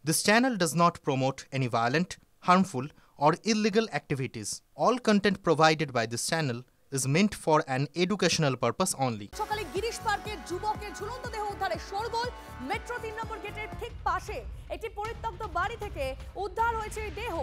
This channel does not promote any violent, harmful, or illegal activities. All content provided by this channel is meant for an educational purpose only. সকালে গিরিশ পার্কের যুবকের ঝুলন্ত দেহ উদ্ধারে শোরগোল। Metro 3 নম্বর গেটের ঠিক পাশে একটি পরিত্যক্ত বাড়ি থেকে উদ্ধার হয়েছে এই দেহ।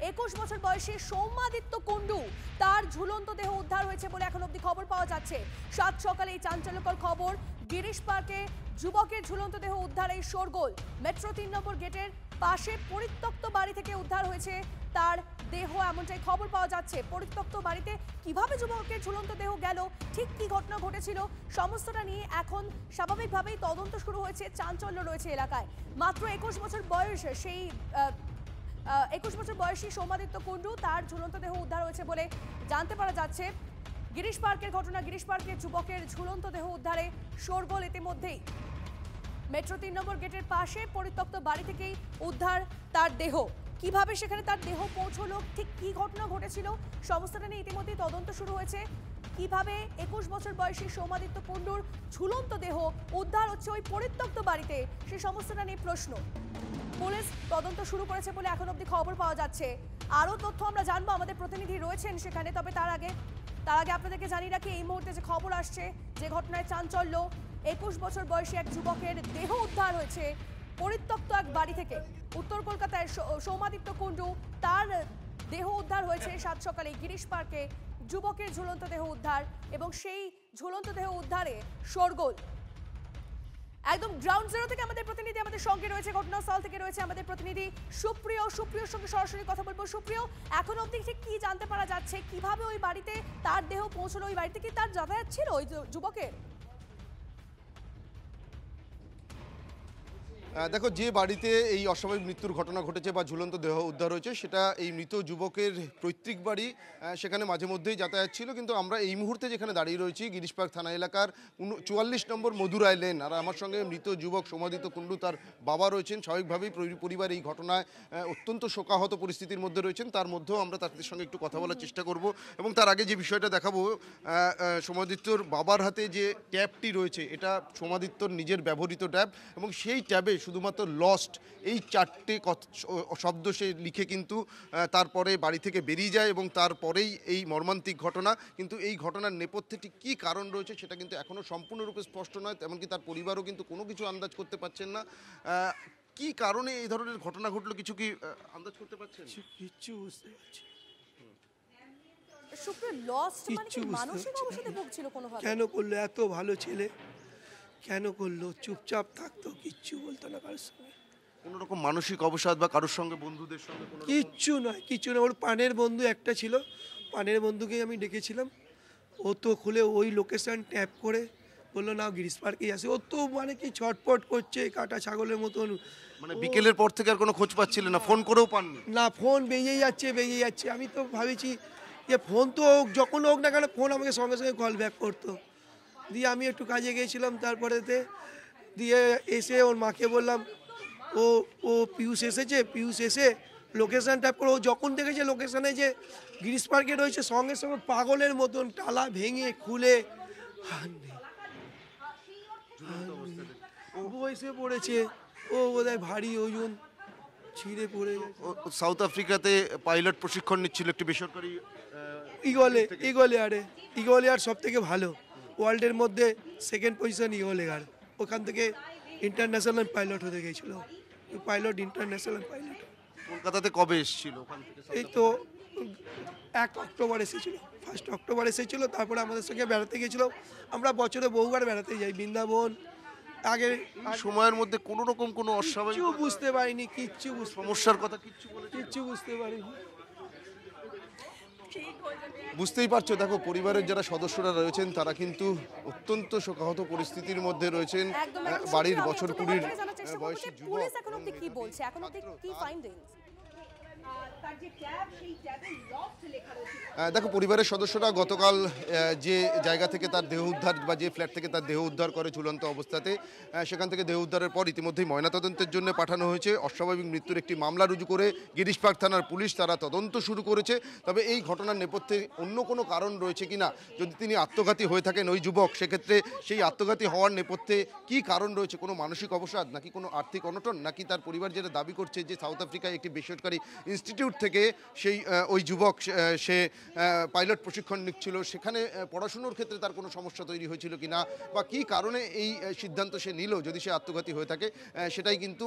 21 বছর বয়সী সৌম্যাদিত্য কুণ্ডু, তার ঝুলন্ত দেহ উদ্ধার হয়েছে বলে এখন অবধি খবর পাওয়া যাচ্ছে। সাত সকালে এই চাঞ্চল্যকর খবর, গিরিশ পার্কে যুবকের ঝুলন্ত দেহ উদ্ধারে শোরগোল। মেট্রো 3 নম্বর গেটের পাশে পরিত্যক্ত বাড়ি থেকে উদ্ধার হয়েছে তার দেহ, এমনটাই খবর পাওয়া যাচ্ছে। পরিত্যক্ত বাড়িতে কিভাবে যুবকের ঝুলন্ত দেহ গেল, ঠিক কি ঘটনা ঘটেছিল, সমস্তটা নিয়ে এখন স্বাভাবিকভাবেই তদন্ত শুরু হয়েছে। চাঞ্চল্য রয়েছে এলাকায়। মাত্র 21 বছর বয়সে সেই 21 বছর বয়সী সৌম্যাদিত্য কুণ্ডু, তার ঝুলন্ত দেহ উদ্ধার হয়েছে বলে জানতে পারা যাচ্ছে। গিরিশ পার্কের ঘটনা, গিরিশ পার্কের যুবকের ঝুলন্ত দেহ উদ্ধারে শোরগোল ইতিমধ্যেই। মেট্রো 3 নম্বর গেটের পাশে পরিত্যক্ত বাড়ি থেকেই উদ্ধার তার দেহ। কিভাবে সেখানে তার দেহ পৌঁছলো, ঠিক কি ঘটনা ঘটেছিল, সমস্তটা নিয়ে ইতিমধ্যেই তদন্ত শুরু হয়েছে। কিভাবে 21 বছর বয়সী সৌম্যাদিত্য কুণ্ডুর ঝুলন্ত দেহ উদ্ধার হচ্ছে ওই পরিত্যক্ত বাড়িতে, সেই সমস্তটা নিয়ে প্রশ্ন। পুলিশ তদন্ত শুরু করেছে বলে এখন অবধি খবর পাওয়া যাচ্ছে। আরও তথ্য আমরা জানবো, আমাদের প্রতিনিধি রয়েছেন সেখানে। তবে তার আগে আপনাদেরকে জানিয়ে রাখি, এই মুহূর্তে যে খবর আসছে, যে ঘটনায় চাঞ্চল্য, 21 বছর বয়সী এক যুবকের দেহ উদ্ধার হয়েছে পরিত্যক্ত এক বাড়ি থেকে। উত্তর কলকাতায় সৌম্যাদিত্য কুণ্ডু, তার দেহ উদ্ধার হয়েছে সাত সকালে গিরিশ পার্কে। যুবকের ঝুলন্ত দেহ উদ্ধার এবং সেই ঝুলন্ত দেহ উদ্ধারে শোরগোল। একদম গ্রাউন্ড জিরো থেকে আমাদের প্রতিনিধি আমাদের সঙ্গে রয়েছে, ঘটনাস্থল থেকে রয়েছে আমাদের প্রতিনিধি সুপ্রিয়র সঙ্গে সরাসরি কথা বলবো। সুপ্রিয়, এখন অবধি ঠিক কি জানতে পারা যাচ্ছে, কিভাবে ওই বাড়িতে তার দেহ পৌঁছলো, ওই বাড়িতে কি তার যাতায়াত ছিল ওই যুবকের? দেখো, যে বাড়িতে এই অস্বাভাবিক মৃত্যুর ঘটনা ঘটেছে বা ঝুলন্ত দেহ উদ্ধার হয়েছে, সেটা এই মৃত যুবকের পৈতৃক বাড়ি। সেখানে মাঝে মধ্যেই যাতায়াত ছিল, কিন্তু আমরা এই মুহূর্তে যেখানে দাঁড়িয়ে রয়েছি গিরিশ পার্ক থানা এলাকার 44 নম্বর মধুরায় লেন। আর আমার সঙ্গে মৃত যুবক সৌম্যাদিত্য কুণ্ডু, তার বাবা রয়েছেন। স্বাভাবিকভাবেই পরিবার এই ঘটনায় অত্যন্ত শোকাহত পরিস্থিতির মধ্যে রয়েছেন। তার মধ্যেও আমরা তাদের সঙ্গে একটু কথা বলার চেষ্টা করব। এবং তার আগে যে বিষয়টা দেখাবো, সৌম্যাদিত্যর বাবার হাতে যে ট্যাবটি রয়েছে, এটা সৌম্যাদিত্যর নিজের ব্যবহৃত ট্যাব, এবং সেই ট্যাবে শুধুমাত্র লস্ট এই 4টে শব্দ সে লিখে কিন্তু তারপরে বাড়ি থেকে বেরিয়ে যায়, এবং তারপরেই এই মর্মান্তিক ঘটনা। কিন্তু এই ঘটনার নেপথ্যে ঠিক কী কারণ রয়েছে সেটা কিন্তু এখনও সম্পূর্ণরূপে স্পষ্ট নয়। এমনকি তার পরিবারও কিন্তু কোনো কিছু আন্দাজ করতে পারছেন না। কি কারণে এই ধরনের ঘটনা ঘটলো, কিছু কি আন্দাজ করতে পারছেন? কিচ্ছু বুঝতে পারছি কেন করলো, এত ভালো ছেলে কেন করলো? চুপচাপ থাকতো, কিচ্ছু বলতো না কারোর সঙ্গে। কোনো রকম মানসিক অবসাদ বা কারোর সঙ্গে, বন্ধুদের সঙ্গে? কিচ্ছু নয়। ওর পানের বন্ধু একটা ছিল, পানের বন্ধুকেই আমি ডেকেছিলাম। ও তো খুলে ওই লোকেশন ট্যাপ করে বললো না গিরিশ পার্কেই আসে। ও তো মানে কি ছটপট করছে কাটা ছাগলের মতন। মানে বিকেলের পর থেকে আর কোনো খোঁজ পাচ্ছিলেন না? ফোন করেও পাননি? না, ফোন বেরিয়ে যাচ্ছে। আমি তো ভাবেছি যে ফোন তো যখন হোক না কেন, ফোন আমাকে সঙ্গে সঙ্গে কল ব্যাক করতো। দিয়ে আমি একটু কাজে গিয়েছিলাম, তারপরেতে দিয়ে এসে ওর মাকে বললাম ও পিউষ এসে লোকেশান ট্যাপ করে ও যখন দেখেছে লোকেশানে যে গিরিশ পার্কে রয়েছে, সঙ্গে সঙ্গে পাগলের মতন টালা ভেঙে খুলে বসে পড়েছে। ও বোধহয় ভারী ওজন, ছিঁড়ে পড়ে গেছে। সাউথ আফ্রিকাতে পাইলট প্রশিক্ষণ নিচ্ছিল একটি বেসরকারি ইগোলেয়ার, সব থেকে ভালো ওয়ার্ল্ডের মধ্যে সেকেন্ড পজিশন ইগোলেয়ার। ওখান থেকে ইন্টারন্যাশনাল পাইলট হতে গেছিল, ইন্টারন্যাশনাল পাইলট। কলকাতাতে কবে এসেছিল? এই তো 1 অক্টোবর এসেছিল, 1 অক্টোবর এসেছিল। তারপরে আমাদের সঙ্গে বেড়াতে গেছিল। আমরা বছরে বহুবার বেড়াতে যাই বৃন্দাবন। আগের সময়ের মধ্যে কোনো রকম কোনো অস্বাভাবিক বুঝতে পারিনি, কিচ্ছু সমস্যার কথা কিচ্ছু বুঝতে পারিনি। বুঝতেই পারছো, দেখো পরিবারের যারা সদস্যরা রয়েছেন তারা কিন্তু অত্যন্ত শোকাহত পরিস্থিতির মধ্যে রয়েছেন। বাড়ির বছর 20 বয়সী যুবক। দেখো, পরিবারের সদস্যরা গতকাল যে জায়গা থেকে তার দেহ উদ্ধার বা যে ফ্ল্যাট থেকে তার দেহ উদ্ধার করে ঝুলন্ত অবস্থাতে, সেখান থেকে দেহ উদ্ধারের পর ইতিমধ্যেই ময়নাতদন্তের জন্য পাঠানো হয়েছে। অস্বাভাবিক মৃত্যুর একটি মামলা রুজু করে গিরিশ পার্ক থানার পুলিশ তারা তদন্ত শুরু করেছে। তবে এই ঘটনার নেপথ্যে অন্য কোনো কারণ রয়েছে কিনা, যদি তিনি আত্মঘাতী হয়ে থাকেন ওই যুবক, সেক্ষেত্রে সেই আত্মঘাতী হওয়ার নেপথ্যে কী কারণ রয়েছে, কোনো মানসিক অবসাদ নাকি কোনো আর্থিক অনটন, নাকি তার পরিবার যেটা দাবি করছে যে সাউথ আফ্রিকায় একটি বেসরকারি ইনস্টিটিউট থেকে সেই ওই যুবক সে পাইলট প্রশিক্ষণ নিচ্ছিল, সেখানে পড়াশুনোর ক্ষেত্রে তার কোনো সমস্যা তৈরি হয়েছিল কিনা, বা কী কারণে এই সিদ্ধান্ত সে নিল, যদি সে আত্মঘাতী হয়ে থাকে সেটাই কিন্তু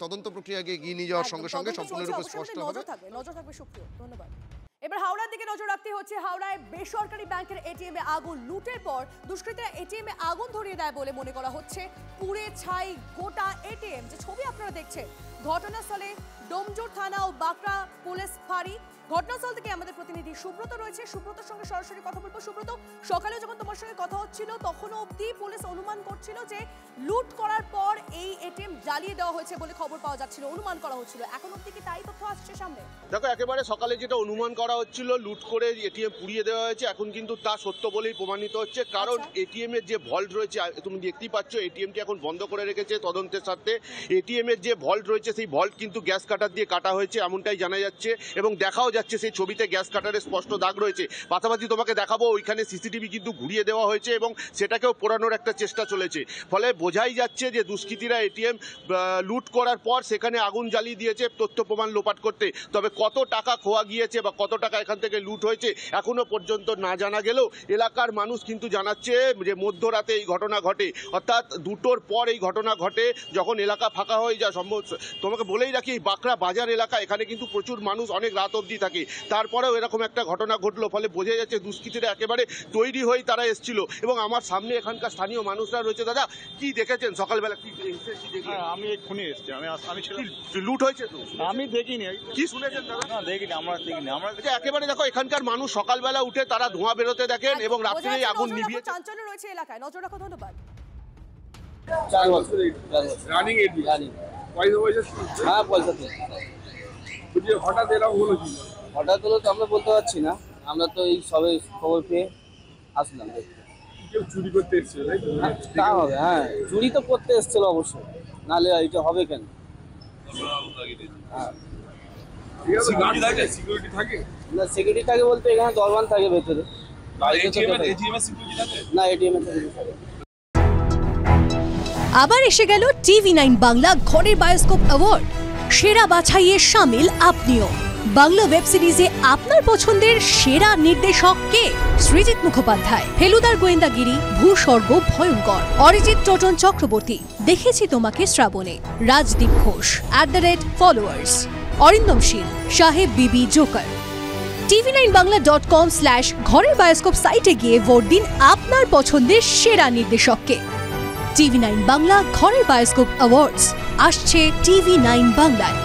তদন্ত প্রক্রিয়াকে এগিয়ে নিয়ে যাওয়ার সঙ্গে সঙ্গে সম্পূর্ণরূপে স্পষ্ট হবে। নজর থাকবে। সুপ্রিয়, ধন্যবাদ। এবার হাওড়ার দিকে নজর রাখতে হচ্ছে। হাওড়ায় বেসরকারি ব্যাংকের এটিএম এ আগুন। লুটের পর দুষ্কৃতীরা এটিএম এ আগুন ধরিয়ে দেয় বলে মনে করা হচ্ছে। পুড়ে ছাই গোটা এটিএম, যে ছবি আপনারা দেখছেন। ঘটনাস্থলে ডোমজুর থানা ও বাঁকড়া পুলিশ ফাঁড়ি। ঘটনাস্থল থেকে আমাদের প্রতিনিধি সুব্রত রয়েছে, সুব্রতর সঙ্গে সরাসরি কথা বলবো। সুব্রত, সকালে যখন তোমার সঙ্গে কথা হচ্ছিল তখনও অবধি পুলিশ অনুমান করছিল যে লুট করার পর এই এটিএম জ্বালিয়ে দেওয়া হয়েছে বলে খবর পাওয়া যাচ্ছিল, অনুমান করা হচ্ছিল। এখন অবধি কি তাই তথ্য আসছে সামনে? দেখো, একেবারে সকালে যেটা অনুমান করা হচ্ছিল লুট করে এটিএম পুড়িয়ে দেওয়া হয়েছে, এখন কিন্তু তা সত্য বলেই প্রমাণিত হচ্ছে। কারণ এটিএম এর যে ভল্ট রয়েছে, তুমি দেখতেই পাচ্ছ এটিএমটি এখন বন্ধ করে রেখেছে তদন্তের সাথে। এটিএম এর যে ভল্ট রয়েছে সেই ভল্ট কিন্তু গ্যাস কাটার দিয়ে কাটা হয়েছে এমনটাই জানা যাচ্ছে, এবং দেখাও যাচ্ছে সেই ছবিতে গ্যাস কাটারের স্পষ্ট দাগ রয়েছে। পাশাপাশি তোমাকে দেখাবো ওইখানে সিসিটিভি কিন্তু ঘুরিয়ে দেওয়া হয়েছে এবং সেটাকেও পোড়ানোর একটা চেষ্টা চলেছে। ফলে বোঝাই যাচ্ছে যে দুষ্কৃতীরা এটিএম লুট করার পর সেখানে আগুন জ্বালিয়ে দিয়েছে তথ্য প্রমাণ লোপাট করতে। তবে কত টাকা খোয়া গিয়েছে বা কত টাকা এখান থেকে লুট হয়েছে এখনো পর্যন্ত না জানা গেলেও এলাকার মানুষ কিন্তু জানাচ্ছে যে মধ্যরাতে এই ঘটনা ঘটে, অর্থাৎ 2টোর পর এই ঘটনা ঘটে, যখন এলাকা ফাঁকা হয়ে যায়। সম্ভব তোমাকে বলেই রাখি, এই বাঁকড়া বাজার এলাকা, এখানে কিন্তু প্রচুর মানুষ অনেক রাত অবধি থাকে, তারপরেও এরকম একটা ঘটনা ঘটলো। ফলে বোঝা যাচ্ছে দুষ্কৃতীরা একেবারে তৈরি হয়েই তারা এসেছিল। এবং আমার সামনে এখানকার স্থানীয় মানুষরা রয়েছে। দাদা, কি দেখেছেন সকালবেলা? কি আমি এক্ষুনি এসেছি, আমি ছিলাম। লুট হয়েছে তো? আমি দেখিনি। কি শুনেছেন দাদা? না, দেখিনি, আমরা দেখিনি। আমরা একেবারে দেখো, এখানকার মানুষ সকালবেলা উঠে তারা ধোঁয়া বেরোতে দেখেন এবং রাত্রে আগুন নিভিয়ে। চাঞ্চল্য রয়েছে এলাকায়, নজর রাখো। ধন্যবাদ। 4 বছর রানিং এডি পয়সা হ্যাঁ পয়সা তো হঠাৎ এরকম হলো কি? হঠাৎ হলো তো আমরা বলতে পারছি না, আমরা তো এই সবে খবর পেয়ে আসলাম। কেউ চুরি করতে এসেছিল? তা হবে, হ্যাঁ চুরি তো করতে এসেছিল অবশ্যই, নাহলে এটা হবে কেন? সিকিউরিটি থাকে না? সিকিউরিটি থাকে বলতে এখানে দরবান থাকে ভেতরে, না এটিএম এর সিকিউরিটি থাকে। আবার এসে গেল টিভি9 বাংলা ঘরের বায়োস্কোপ অ্যাওয়ার্ড। সেরা বাছাইয়ে শামিল আপনিও। বাংলা ওয়েব সিরিজে আপনার পছন্দের সেরা নির্দেশক কে? সৃজিত মুখোপাধ্যায়, ফেলুদার গোয়েন্দাগিরি, ভূস্বর্গ ভয়ঙ্কর, অরিজিৎ টোটন চক্রবর্তী, দেখেছি তোমাকে শ্রাবণে, রাজদীপ ঘোষ, @followers, অরিন্দম শীল, সাহেব বিবি জোকার। tv9bangla.com/ঘরের বায়োস্কোপ সাইটে গিয়ে ভোট দিন আপনার পছন্দের সেরা নির্দেশককে। টিভি9 বাংলা ঘরের বায়োস্কোপ অ্যাওয়ার্ডস আসছে টিভি9 বাংলায়।